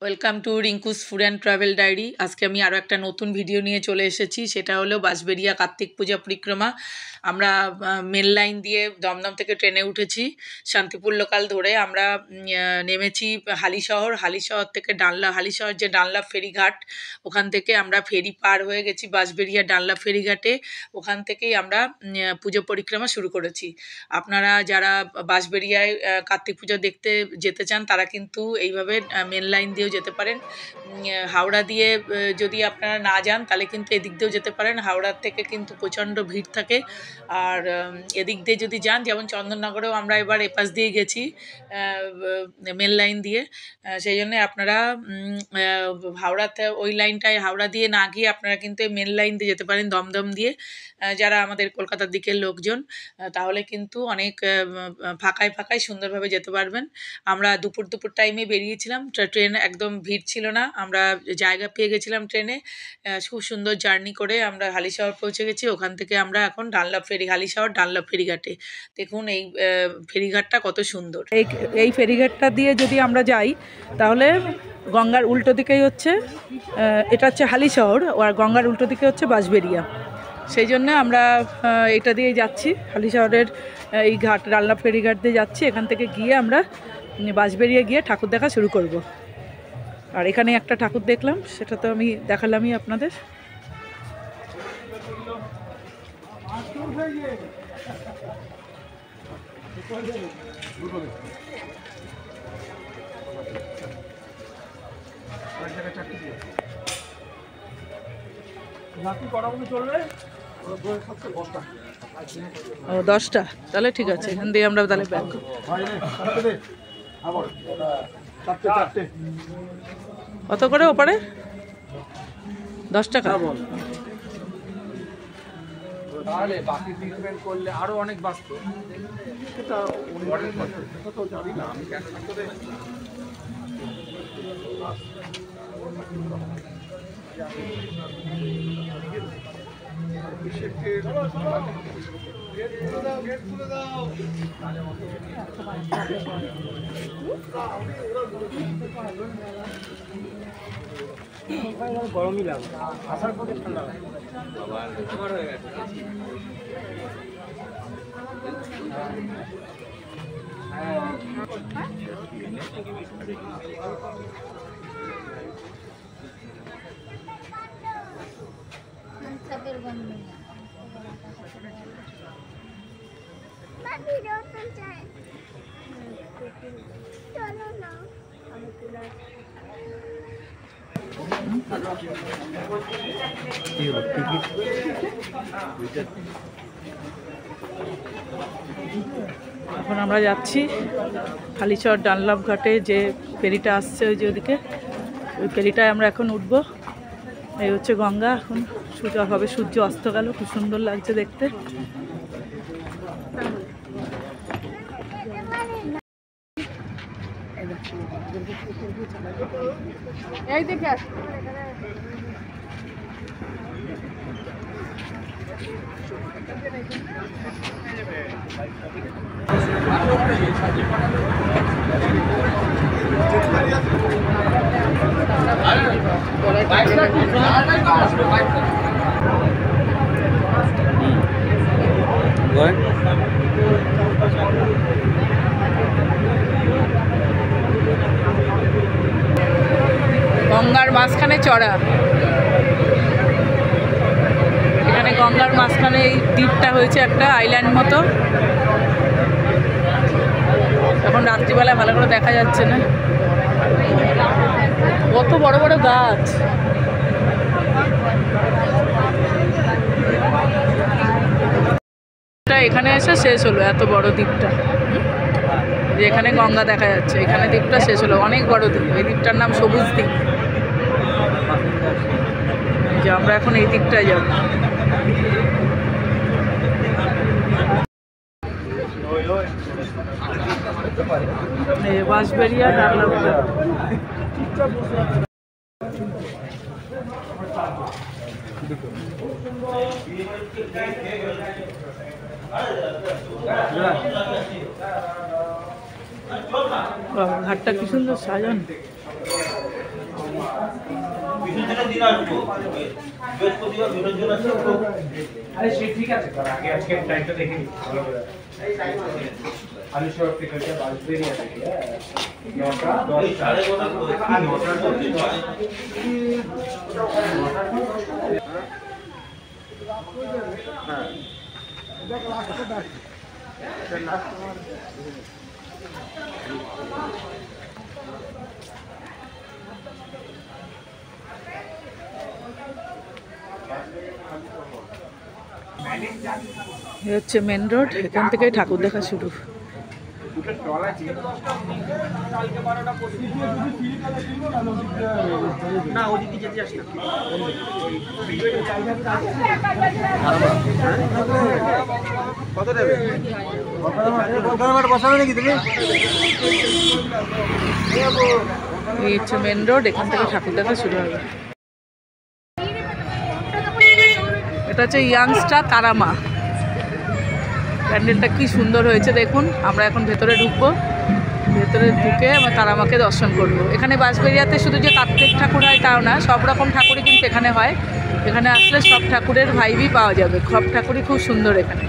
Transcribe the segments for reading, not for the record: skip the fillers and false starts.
Welcome to Rinku's food and travel diary. আজকে আমি আরও একটা নতুন ভিডিও নিয়ে চলে এসেছি। সেটা হলো বাঁশবেড়িয়া কার্তিক পূজা পরিক্রমা। আমরা মেন লাইন দিয়ে দমদম থেকে ট্রেনে উঠেছি, শান্তিপুর লোকাল ধরে আমরা নেমেছি হালিশহর। হালিশহর থেকে হালিশহর যে ডানলাভ ফেরিঘাট, ওখান থেকে আমরা ফেরি পার হয়ে গেছি বাঁশবেড়িয়া ডানলাভ ফেরিঘাটে। ওখান থেকেই আমরা পুজো পরিক্রমা শুরু করেছি। আপনারা যারা বাঁশবেড়িয়ায় কার্তিক পুজো দেখতে যেতে চান তারা কিন্তু এইভাবে মেন লাইন দিয়ে যেতে পারেন। হাওড়া দিয়ে যদি আপনারা না যান তাহলে কিন্তু এদিক দিয়েও যেতে পারেন। হাওড়ার থেকে কিন্তু প্রচণ্ড ভিড় থাকে। আর এদিক দিয়ে যদি যান, যেমন চন্দননগরেও আমরা এবার এপাশ দিয়ে গেছি মেন লাইন দিয়ে, সেই জন্যে আপনারা হাওড়াতে ওই লাইনটায় হাওড়া দিয়ে না গিয়ে আপনারা কিন্তু মেন লাইন দিয়ে যেতে পারেন দমদম দিয়ে, যারা আমাদের কলকাতার দিকের লোকজন। তাহলে কিন্তু অনেক ফাঁকায় ফাঁকায় সুন্দরভাবে যেতে পারবেন। আমরা দুপুর টাইমে বেরিয়েছিলাম, ট্রেন একদম ভিড় ছিল না, আমরা জায়গা পেয়ে গেছিলাম ট্রেনে। খুব সুন্দর জার্নি করে আমরা হালিশহর পৌঁছে গেছি। ওখান থেকে আমরা এখন হালিশহর ডানলাভ ফেরিঘাটে। দেখুন এই ফেরিঘাটটা কত সুন্দর। এই ফেরিঘাটটা দিয়ে যদি আমরা যাই তাহলে গঙ্গার উল্টো দিকেই হচ্ছে, এটা হচ্ছে হালিশহর, আর গঙ্গার উল্টো দিকে হচ্ছে বাঁশবেড়িয়া। সেই জন্য আমরা এটা দিয়ে যাচ্ছি, হালিশহরের এই ঘাট ডানলাভ ফেরিঘাট দিয়ে যাচ্ছি। এখান থেকে গিয়ে আমরা বাঁশবেড়িয়া গিয়ে ঠাকুর দেখা শুরু করব। আর এখানে একটা ঠাকুর দেখলাম, সেটা তো আমি দেখালামই আপনাদের। ও 10টা, তাহলে ঠিক আছে, এখান দিয়ে আমরা তাহলে ব্যাক। কত করে ওপারে? 10 টাকা। তাহলে বাকি ট্রিটমেন্ট করলে আরো অনেক বাঁচত। সেটা তো জানি না আমি কেন করে। গরমই লাগে, আসার পরে ঠান্ডা লাগে। আমার হয়ে গেছে। এখন আমরা যাচ্ছি হালিশহর ডানলাভ ঘাটে, যে ফেরিটা আসছে ওই যে ওদিকে, ওই ফেরিটায় আমরা এখন উঠবো। এই হচ্ছে গঙ্গা। এখন সূর্য অস্ত গেল, খুব সুন্দর লাগছে দেখতে। এই দেখে গঙ্গার মাঝখানে চড়া, এখানে গঙ্গার মাঝখানে এই দ্বীপটা হয়েছে একটা আইল্যান্ড মতো। এখন রাত্রিবেলায় ভালো করে দেখা যাচ্ছে না, কত বড় বড় গাছ। এখানে এসে শেষ হলো এত বড় দ্বীপটা, যেখানে গঙ্গা দেখা যাচ্ছে, এখানে দ্বীপটা শেষ হলো। অনেক বড় দ্বীপ, এই দ্বীপটার নাম সবুজ দ্বীপ। যে আমরা এখন এই দ্বীপটায় যাব। বাঁশবেড়িয়া ডানলাভ ঘাটটা কি সুন্দর সাজানো। বিসর্জনের দিন আসবো, বৃহস্পতিবার বিসর্জন আছে। আরে সে ঠিক আছে, তার আগে আজকে টাইমটা দেখে নিই ভালো করে। আলু শহর থেকে বাসবেরিয়া থেকে 9টা 10 সাড়ে 9টা 9টা এই হচ্ছে মেন রোড, এখান থেকে ঠাকুর দেখা শুরু। না ওদিকে যেতে যাস না। কত দেবে? বসাবে নাকি তুমি? এই হচ্ছে মেন রোড, এখান থেকে ঠাকুর দেখা শুরু হবে। এটা হচ্ছে ইয়াংস্টার তারামা। প্যান্ডেলটা কি সুন্দর হয়েছে দেখুন। আমরা এখন ভেতরে ঢুকবো, ভেতরে ঢুকে আমরা তারামাকে দর্শন করব। এখানে বাঁশবেড়িয়াতে শুধু যে কার্তিক ঠাকুর হয় তাও না, সব রকম ঠাকুরই কিন্তু এখানে হয়। এখানে আসলে সব ঠাকুরের ভাইবই পাওয়া যাবে, সব ঠাকুরই খুব সুন্দর এখানে।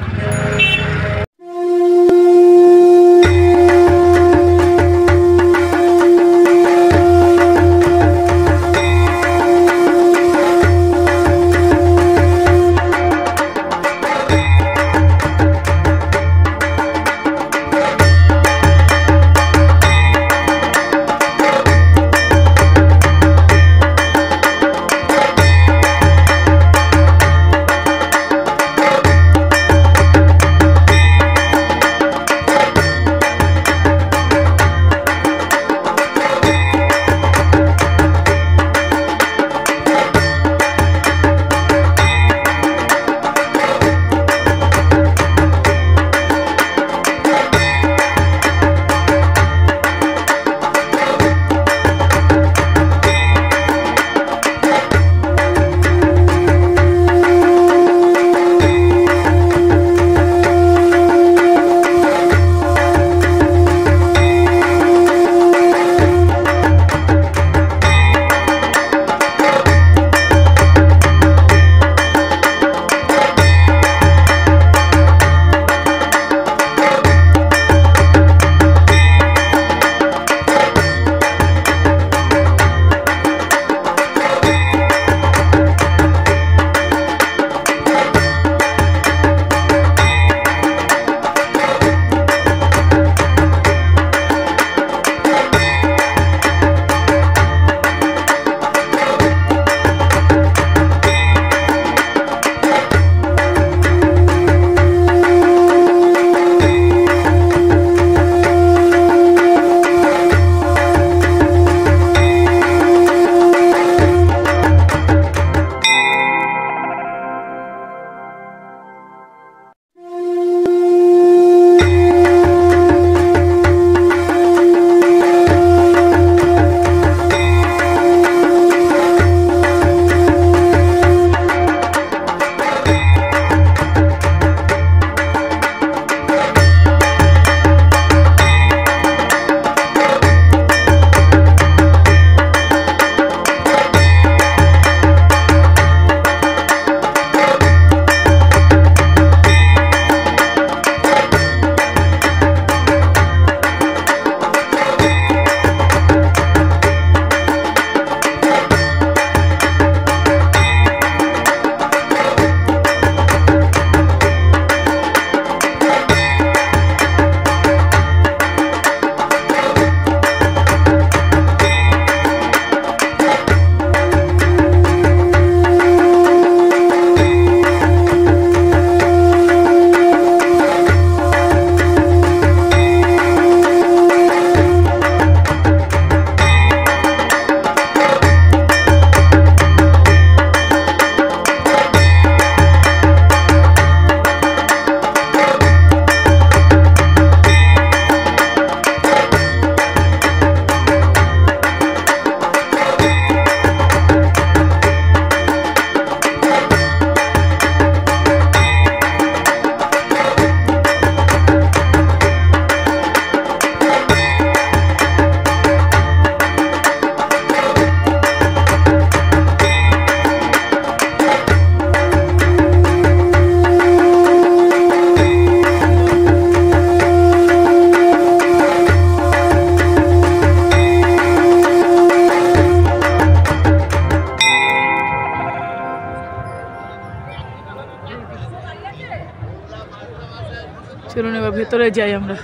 ভেতরে যাই আমরা।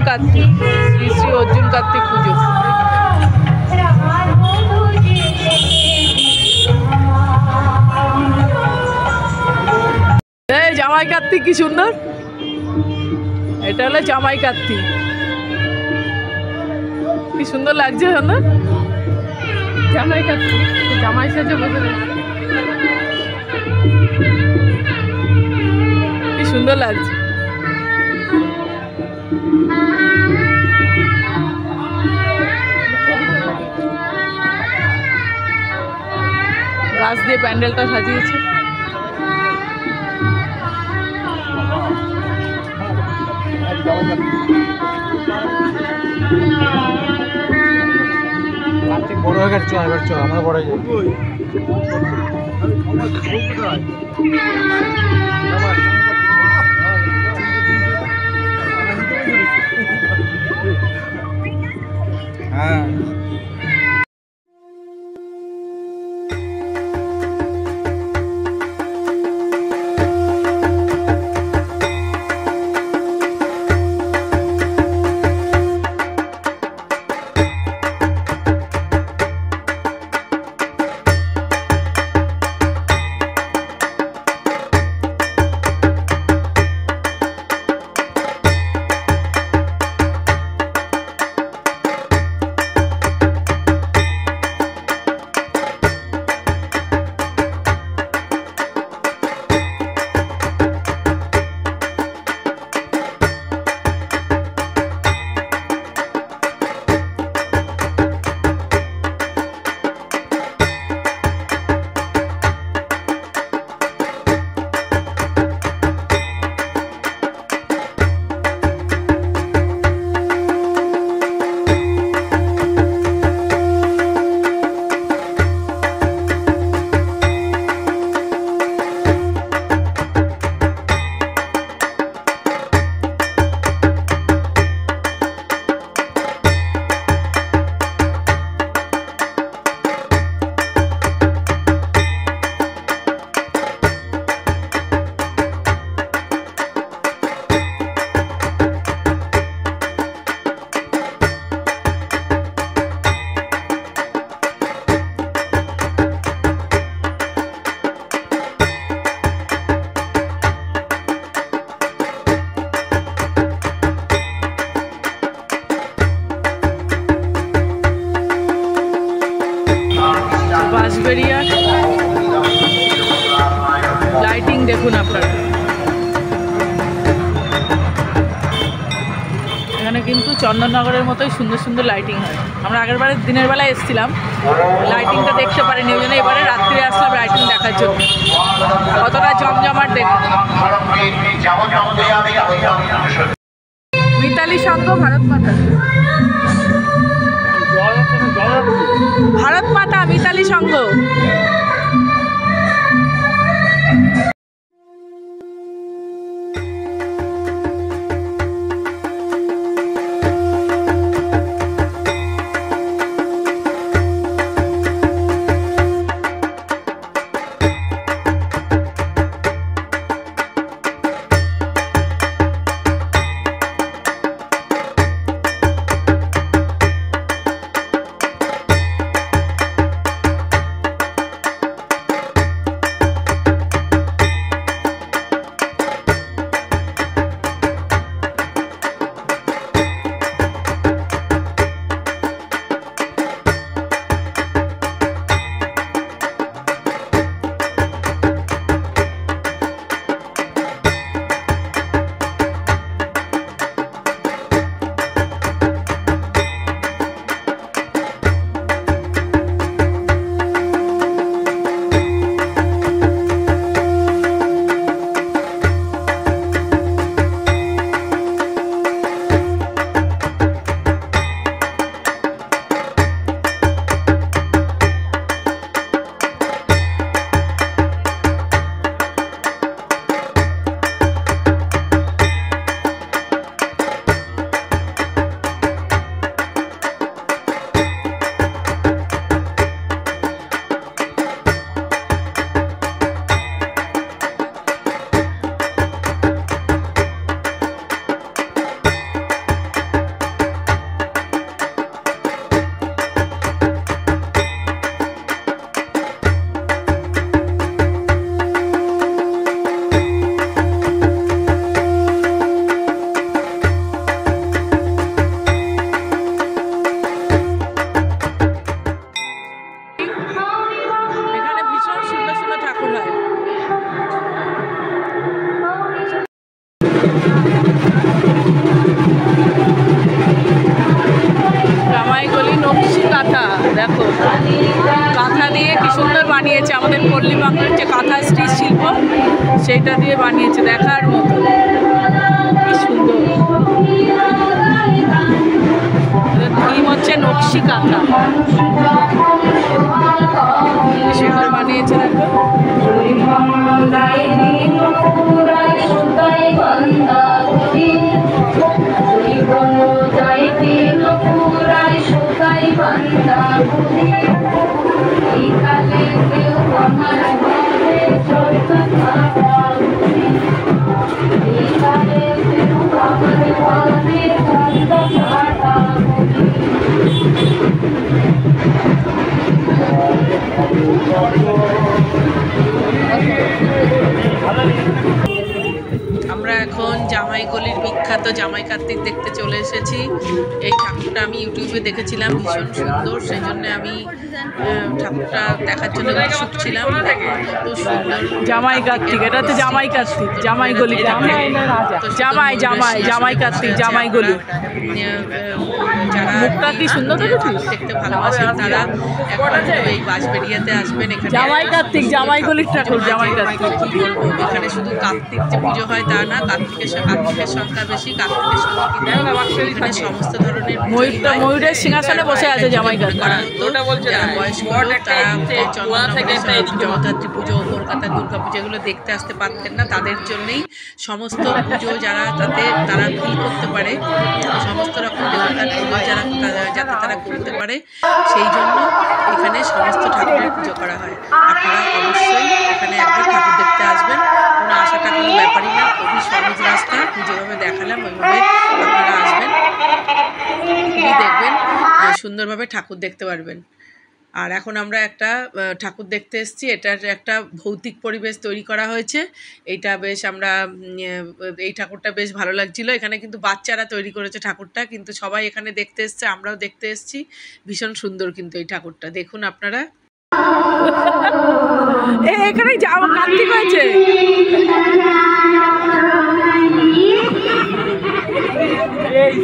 কার্তিক, শ্রী শ্রী অর্জুন কার্তিক পুজো। এই জামাই কার্তিক কি সুন্দর, এটা হলো জামাই কার্তিক, কি সুন্দর লাগছে সুন্দর জামাই কার্তিক, জামাই সাজে বসে কি সুন্দর লাগছে। গাছ দিয়ে প্যান্ডেলটা সাজিয়েছে। বড় হয়ে গেছে, এবার চ আমরা বড় যাই। হ্যাঁ বাঁশবেড়িয়া লাইটিং দেখুন আপনারা, এখানে কিন্তু চন্দননগরের মতোই সুন্দর সুন্দর লাইটিং হয়। আমরা আগের বারে দিনের বেলায় এসেছিলাম, লাইটিংটা দেখতে পারিনি, ওই জন্য এবারে রাত্রে আসলাম লাইটিং দেখার জন্য। কতটা জমজমাট দেখুন। মিতালি সংঘ ভারত মাতা, ভারত মাতা মিতালি সংঘ। বানিয়েছে আমাদের পল্লী বাংলার যে কাঁথা স্টিচ শিল্প, সেইটা দিয়ে বানিয়েছে, দেখার মতো কি সুন্দর। থিম হচ্ছে নকশি কাঁথা, সুন্দর বানিয়েছে দেখো। আমরা এখন জামাইগলির বিখ্যাত জামাই কার্তিক দেখতে চলে এসেছি। এই ঠাকুরটা আমি ইউটিউবে দেখেছিলাম, ভীষণ সুন্দর, সেই জন্য আমি ঠাকুরটা দেখার জন্য উৎসুক ছিলাম। কত সুন্দর জামাই কার্তিক, এটা হচ্ছে জামাই কার্তিক, জামাইগলি জামাই জামাই জামাই কার্তিক জামাইগলি। যারা মুখটা কি সুন্দর দেখতে ভালোবাসেন তারা এখন এই বাঁশবেড়িয়াতে আসবেন। এখানে জামাই কার্তিক জামাইগলির ঠাকুর, জামাই কার্তিক কি বলবো, এখানে শুধু কার্তিক যে পুজো হয় তা না, কার্তিকের সংখ্যা বেশি, কার্তিকের সঙ্গে এখানে সমস্ত ধরনের ময়ূরের সিংহাসনে বসে আছে জামাই কার্তিক। যারা বয়স্ক তারা জগদ্ধাত্রী পুজো, কলকাতার দুর্গা পুজো এগুলো দেখতে আসতে পারতেন না, তাদের জন্যেই সমস্ত পুজো যারা তারা ফিল করতে পারে, সমস্ত রকম দেবতার পুজো যাতে তারা করতে পারে, সেই জন্য এখানে সমস্ত ঠাকুরের পুজো করা হয়। আপনারা অবশ্যই এখানে একবার ঠাকুর দেখতে আসবেন, কোনো আশাটা কোনো ব্যাপারই না, খুবই সহজ রাস্তা, যেভাবে দেখালাম ওইভাবে আপনারা আসবেন, খুবই দেখবেন সুন্দরভাবে ঠাকুর দেখতে পারবেন। আর এখন আমরা একটা ঠাকুর দেখতে এসেছি, এটার একটা ভৌতিক পরিবেশ তৈরি করা হয়েছে। এইটা বেশ আমরা এই ঠাকুরটা বেশ ভালো লাগছিল। এখানে কিন্তু বাচ্চারা তৈরি করেছে ঠাকুরটা, কিন্তু সবাই এখানে দেখতে এসছে, আমরাও দেখতে এসেছি। ভীষণ সুন্দর কিন্তু এই ঠাকুরটা, দেখুন আপনারা। এখানে যাওয়া কার্তিক হয়েছে, এই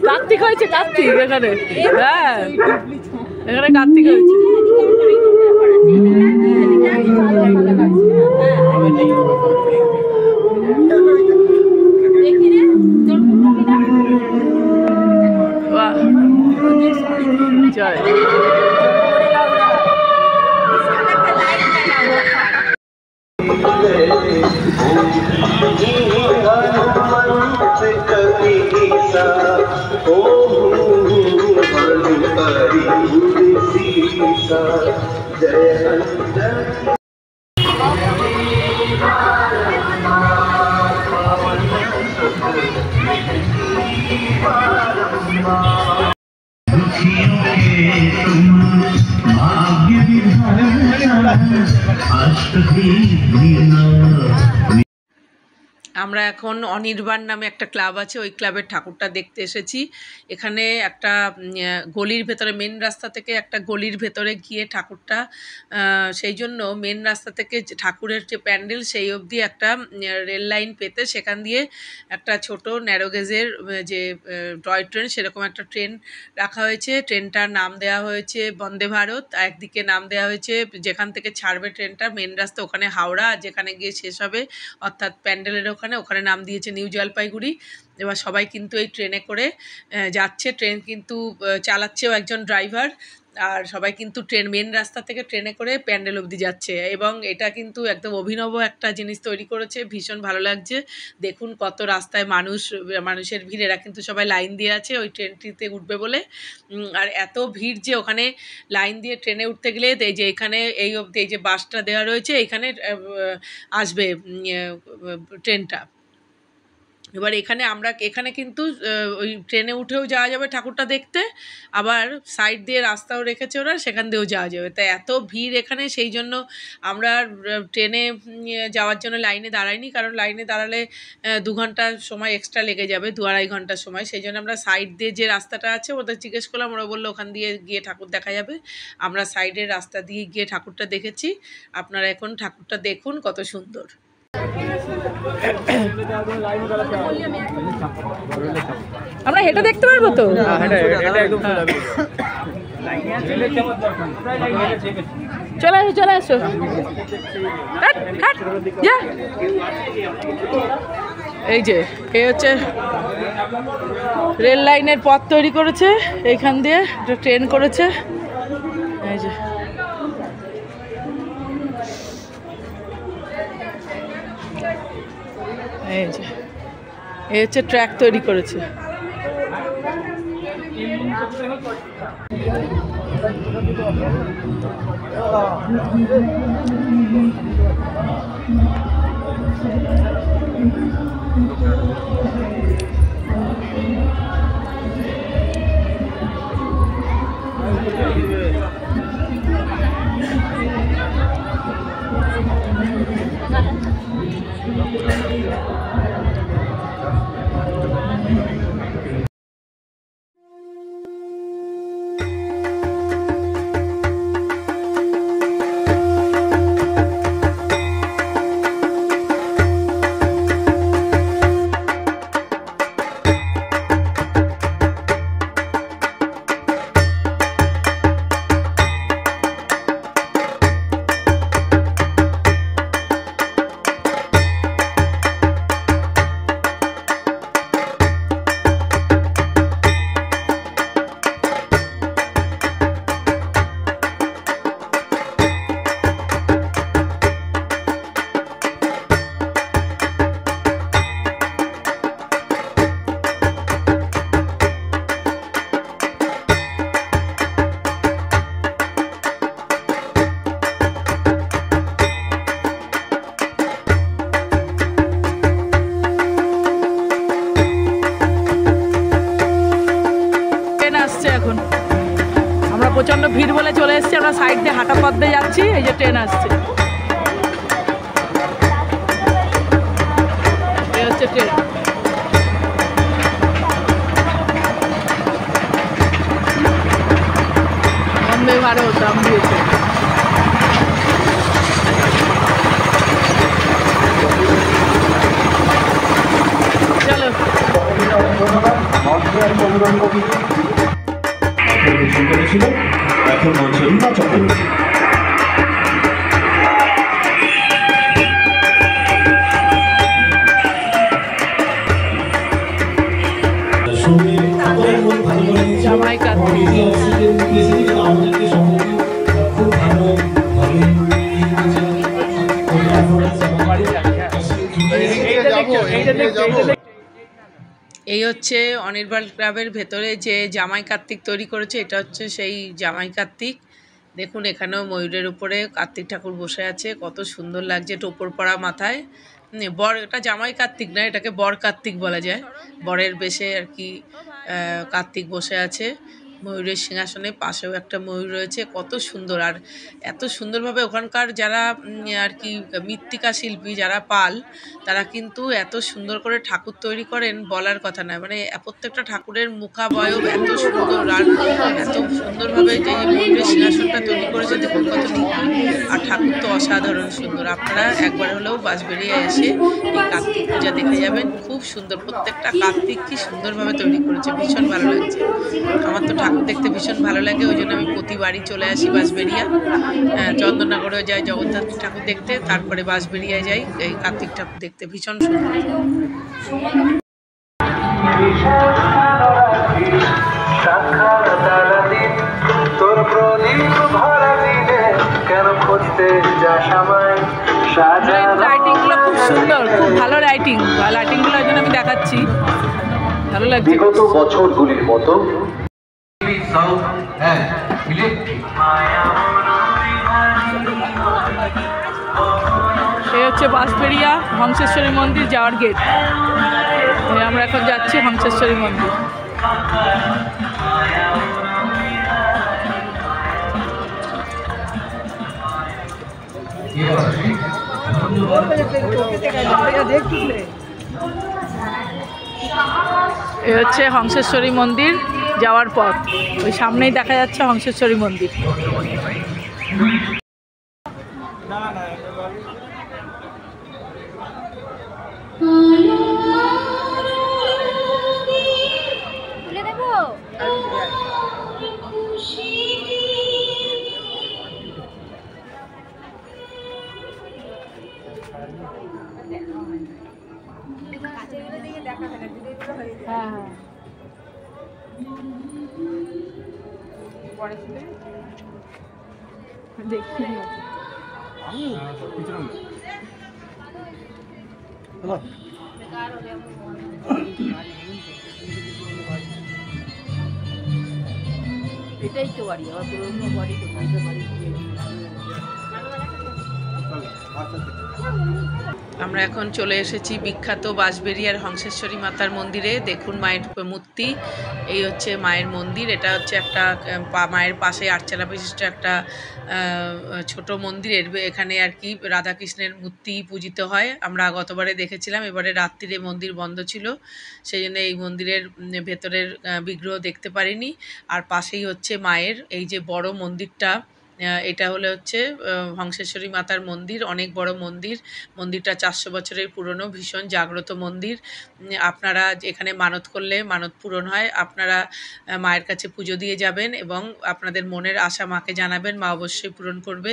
কার্তিক হয়েছে, কার্তিক এখানে, হ্যাঁ এখানে কার্তিক হয়েছে। জয় আমরা এখন অনির্বাণ নামে একটা ক্লাব আছে, ওই ক্লাবের ঠাকুরটা দেখতে এসেছি। এখানে একটা গলির ভেতরে, মেন রাস্তা থেকে একটা গলির ভেতরে গিয়ে ঠাকুরটা, সেই জন্য মেন রাস্তা থেকে ঠাকুরের যে প্যান্ডেল সেই অবধি একটা রেল লাইন পেতে সেখান দিয়ে একটা ছোট ন্যারো গেজের যে টয় ট্রেন সেরকম একটা ট্রেন রাখা হয়েছে। ট্রেনটার নাম দেওয়া হয়েছে বন্দে ভারত। একদিকে নাম দেওয়া হয়েছে যেখান থেকে ছাড়বে ট্রেনটা মেন রাস্তা, ওখানে হাওড়া, আর যেখানে গিয়ে শেষ হবে অর্থাৎ প্যান্ডেলের ওখানে নাম দিয়েছে নিউ জলপাইগুড়ি। এবার সবাই কিন্তু এই ট্রেনে করে যাচ্ছে। ট্রেন কিন্তু চালাচ্ছেও একজন ড্রাইভার, আর সবাই কিন্তু মেন রাস্তা থেকে ট্রেনে করে প্যান্ডেল অবধি যাচ্ছে। এবং এটা কিন্তু একদম অভিনব একটা জিনিস তৈরি করেছে, ভীষণ ভালো লাগছে। দেখুন কত রাস্তায় মানুষের ভিড়, এরা কিন্তু সবাই লাইন দিয়ে আছে ওই ট্রেনটিতে উঠবে বলে। আর এত ভিড় যে ওখানে লাইন দিয়ে ট্রেনে উঠতে গেলে এই যে এখানে এই অবধি এই যে বাসটা দেওয়া রয়েছে এইখানে আসবে ট্রেনটা। এবার এখানে কিন্তু ওই ট্রেনে উঠেও যাওয়া যাবে ঠাকুরটা দেখতে, আবার সাইড দিয়ে রাস্তাও রেখেছে ওরা, সেখান দিয়েও যাওয়া যাবে। তাই এত ভিড় এখানে, সেই জন্য আমরা ট্রেনে যাওয়ার জন্য লাইনে দাঁড়াইনি, কারণ লাইনে দাঁড়ালে 2 ঘন্টা সময় এক্সট্রা লেগে যাবে, 2-2.5 ঘন্টার সময়। সেই জন্য আমরা সাইড দিয়ে যে রাস্তাটা আছে ওদের জিজ্ঞেস করলাম, ওরা বললো ওখান দিয়ে গিয়ে ঠাকুর দেখা যাবে। আমরা সাইডের রাস্তা দিয়ে গিয়ে ঠাকুরটা দেখেছি। আপনারা এখন ঠাকুরটা দেখুন কত সুন্দর। আমরা হেঁটে দেখতে পারবো তো? চলে আসো। এই যে হচ্ছে রেল লাইনের পথ তৈরি করেছে, এইখান দিয়ে একটা ট্রেন করেছে। এই যে এই হচ্ছে ট্র্যাক তৈরি করেছে। প্রচন্ড ভিড় বলে চলে এসেছি, আমরা সাইড দিয়ে হাঁটা পথ দিয়ে যাচ্ছি। এই যে ট্রেন আসছে, এই হচ্ছে ট্রেন। বন্দে ভারত নাম দিয়েছে। করেছিল এখন মঞ্চে চক্রবর্তী। জামাই কার্তিক এই হচ্ছে অনির্বাণ ক্লাবের ভেতরে যে জামাই কার্তিক তৈরি করেছে, এটা হচ্ছে সেই জামাই কার্তিক। দেখুন এখানেও ময়ূরের উপরে কার্তিক ঠাকুর বসে আছে, কত সুন্দর লাগছে, টোপর পরা মাথায়। বর, এটা জামাই কার্তিক না, এটাকে বর কার্তিক বলা যায়। বরের বেশে আর কি কার্তিক বসে আছে ময়ূরের সিংহাসনে, পাশেও একটা ময়ূর রয়েছে, কত সুন্দর। আর এত সুন্দরভাবে ওখানকার যারা আর কি মৃত্তিকা শিল্পী, যারা পাল, তারা কিন্তু এত সুন্দর করে ঠাকুর তৈরি করেন বলার কথা নয়। মানে প্রত্যেকটা ঠাকুরের মুখাবয়ব এত সুন্দর, আর এত সুন্দরভাবে যে ময়ূরের সিংহাসনটা তৈরি করেছে, দেখুন কত নিখুঁত। আর ঠাকুর তো অসাধারণ সুন্দর। আপনারা একবার হলেও বাঁশবেড়িয়া এসে এই কার্তিক পূজা দেখে যাবেন, খুব সুন্দর। প্রত্যেকটা কার্তিক কি সুন্দরভাবে তৈরি করেছে, ভীষণ ভালো লাগছে। আমার তো ঠাকুর দেখতে ভীষণ ভালো লাগে, ওই জন্য আমি প্রতিবারই চলে আসি বাঁশবেড়িয়া। চন্দননগরেও যাই জগন্নাথ ঠাকুর দেখতে, তারপরে বাঁশবেড়িয়ায় যাই এই কার্তিক ঠাকুর দেখতে, ভীষণ সুন্দর। লাইটিংগুলো খুব সুন্দর, খুব ভালো লাইটিং। লাইটিংগুলো ওই জন্য আমি দেখাচ্ছি, ভালো লাগছে। বিগত বছরগুলির মতো এই হচ্ছে বাঁশবেড়িয়া হংসেশ্বরী মন্দির যাওয়ার গেট। আমরা এখন যাচ্ছি হংসেশ্বরী মন্দির। এ হচ্ছে হংসেশ্বরী মন্দির যাওয়ার পথ, ওই সামনেই দেখা যাচ্ছে হংসেশ্বরী মন্দির। এটাই তো বাড়ি, আমার পুরোনো বাড়ি কোথায় বাড়ি। আমরা এখন চলে এসেছি বিখ্যাত বাঁশবেড়িয়ার হংসেশ্বরী মাতার মন্দিরে। দেখুন মায়ের মূর্তি, এই হচ্ছে মায়ের মন্দির। এটা হচ্ছে একটা মায়ের পাশে আটচালা বিশিষ্ট একটা ছোট মন্দির। এখানে আর কি রাধাকৃষ্ণের মূর্তি পূজিত হয়। আমরা গতবারে দেখেছিলাম, এবারে রাত্রিরে মন্দির বন্ধ ছিল, সেই জন্য এই মন্দিরের ভেতরের বিগ্রহ দেখতে পারিনি। আর পাশেই হচ্ছে মায়ের এই যে বড় মন্দিরটা, এটা হলো হচ্ছে হংসেশ্বরী মাতার মন্দির, অনেক বড় মন্দির। মন্দিরটা 400 বছরের পুরনো, ভীষণ জাগ্রত মন্দির। আপনারা এখানে মানত করলে মানত পূরণ হয়। আপনারা মায়ের কাছে পুজো দিয়ে যাবেন এবং আপনাদের মনের আশা মাকে জানাবেন, মা অবশ্যই পূরণ করবে।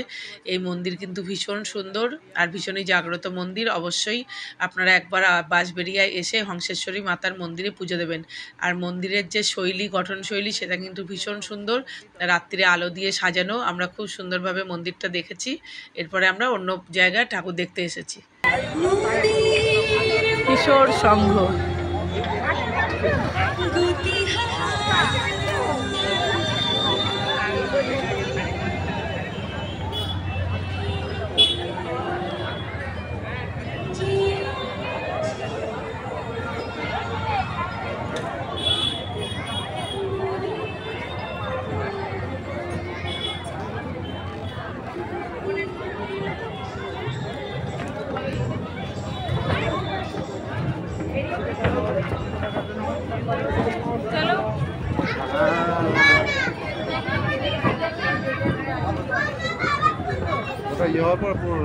এই মন্দির কিন্তু ভীষণ সুন্দর আর ভীষণই জাগ্রত মন্দির। অবশ্যই আপনারা একবার বাঁশবেড়িয়ায় এসে হংসেশ্বরী মাতার মন্দিরে পুজো দেবেন। আর মন্দিরের যে শৈলী, গঠনশৈলী, সেটা কিন্তু ভীষণ সুন্দর। রাত্রিরে আলো দিয়ে সাজানো, আমরা খুব সুন্দরভাবে মন্দিরটা দেখেছি। এরপরে আমরা অন্য জায়গায় ঠাকুর দেখতে এসেছি। কিশোর সংঘ, llevar por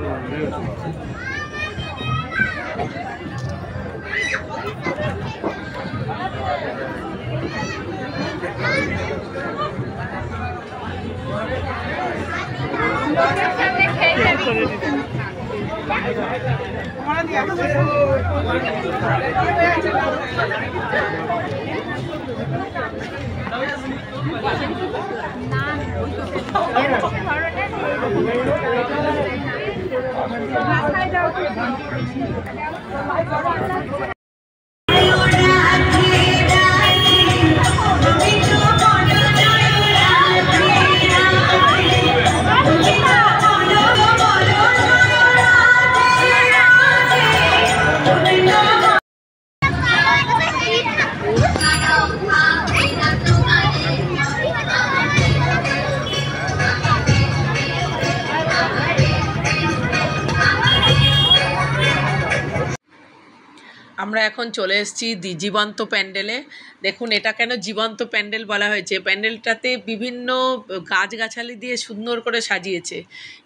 আমরা এখন চলে এসেছি জীবন্ত প্যান্ডেলে। দেখুন এটা কেন জীবন্ত প্যান্ডেল বলা হয়েছে, প্যান্ডেলটাতে বিভিন্ন গাছগাছালি দিয়ে সুন্দর করে সাজিয়েছে।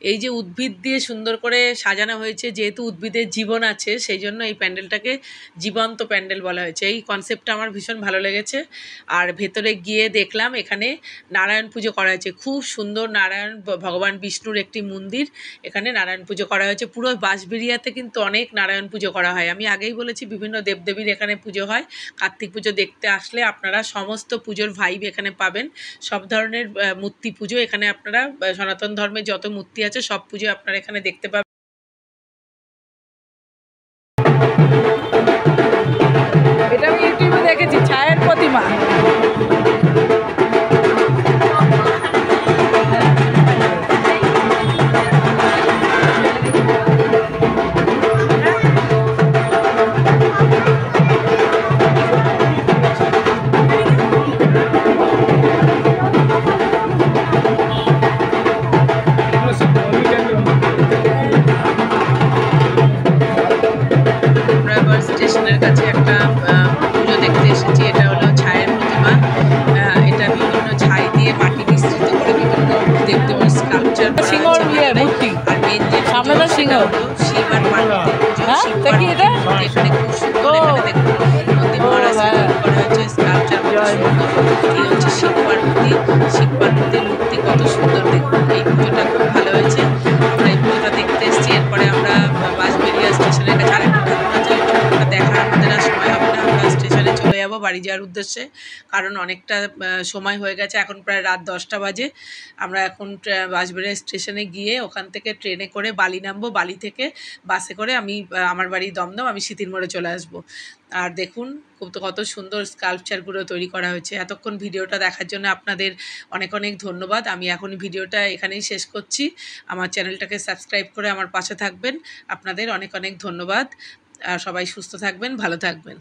এই যে উদ্ভিদ দিয়ে সুন্দর করে সাজানো হয়েছে, যেহেতু উদ্ভিদের জীবন আছে সেই জন্য এই প্যান্ডেলটাকে জীবন্ত প্যান্ডেল বলা হয়েছে। এই কনসেপ্টটা আমার ভীষণ ভালো লেগেছে। আর ভেতরে গিয়ে দেখলাম এখানে নারায়ণ পুজো করা হয়েছে, খুব সুন্দর নারায়ণ ভগবান বিষ্ণুর একটি মন্দির, এখানে নারায়ণ পুজো করা হয়েছে। পুরো বাঁশবেড়িয়াতে কিন্তু অনেক নারায়ণ পুজো করা হয়, আমি আগেই বলেছি বিভিন্ন দেবদেবীর এখানে পুজো হয়। কার্তিক পুজো দেখতে আসলে আপনারা সমস্ত পুজোর ভাইব এখানে পাবেন, সব ধরনের মূর্তি পুজো এখানে আপনারা, সনাতন ধর্মের যত মূর্তি আছে সব পুজো আপনারা এখানে দেখতে পাবেন। এটা আমি ইউটিউবে দেখেছি, ছায়ের প্রতিমা। স্টেশনের কাছে একটা পুজো দেখতে এসেছি, এটা হলো ছায়ের প্রতিমা। এটা বিভিন্ন ছাই দিয়ে মাটি মিশ্রিত করে বিভিন্ন দেবদেবীর স্কাল্পচার করা হয়েছে। আর মেন যে পুজো সেটা হলো শিব আর পার্বতীর পুজো। শিব পার্বতী এখানে খুব সুন্দর, এখানে দেখুন নন্দী মহারাজ করা হয়েছে, স্কাল্পচার কত সুন্দর। এই হচ্ছে শিব পার্বতীর মূর্তি, কত সুন্দর দেখুন। এই পুজোটা খুব ভালো হয়েছে, আমরা এই পুজোটা দেখতে এসেছি। এরপরে আমরা বাঁশবেড়িয়া স্টেশনের কাছে আরেকটা দেখার আমাদের আর সময় হবে না, আমরা স্টেশনে চলে যাবো বাড়ি যাওয়ার উদ্দেশ্যে, কারণ অনেকটা সময় হয়ে গেছে, এখন প্রায় রাত 10টা বাজে। আমরা এখন বাঁশবেড়িয়া স্টেশনে গিয়ে ওখান থেকে ট্রেনে করে বালি নামবো, বালি থেকে বাসে করে আমি আমার বাড়ি দমদম, আমি সিতির মোড়ে চলে আসবো। আর দেখুন কত সুন্দর স্কাল্পচারগুলো তৈরি করা হয়েছে। এতক্ষণ ভিডিওটা দেখার জন্য আপনাদের অনেক অনেক ধন্যবাদ। আমি এখন ভিডিওটা এখানেই শেষ করছি। আমার চ্যানেলটাকে সাবস্ক্রাইব করে আমার পাশে থাকবেন, আপনাদের অনেক অনেক ধন্যবাদ। আর সবাই সুস্থ থাকবেন, ভালো থাকবেন।